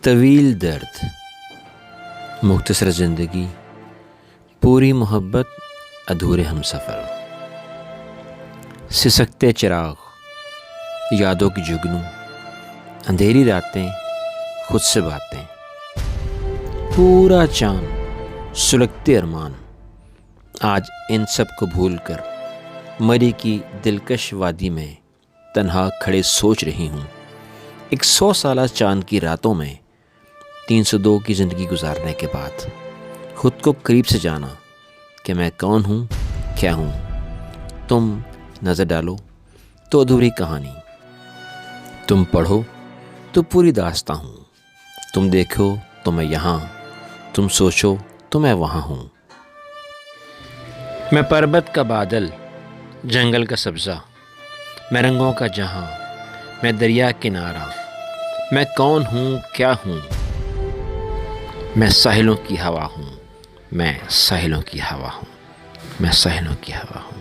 तवील दर्द, मुख्तसर ज़िंदगी, पूरी मोहब्बत, अधूरे हमसफ़र। सिसकते चिराग, यादों की जुगनू, अंधेरी रातें, खुद से बातें। पूरा चांद, सुलगते अरमान, आज इन सब को भूल कर मरी की दिलकश वादी में तन्हा खड़े सोच रही हूँ। एक 100 साला चांद की रातों में 302 की ज़िंदगी गुजारने के बाद खुद को करीब से जाना कि मैं कौन हूँ, क्या हूँ। तुम नज़र डालो तो अधूरी कहानी, तुम पढ़ो तो पूरी दास्तां हूँ। तुम देखो तो मैं यहाँ, तुम सोचो तो मैं वहाँ हूँ। मैं पर्वत का बादल, जंगल का सब्ज़ा, मैं रंगों का जहाँ, मैं दरिया किनारा। मैं कौन हूँ, क्या हूँ। मैं साहिलों की हवा हूँ, मैं साहिलों की हवा हूँ, मैं साहिलों की हवा हूँ।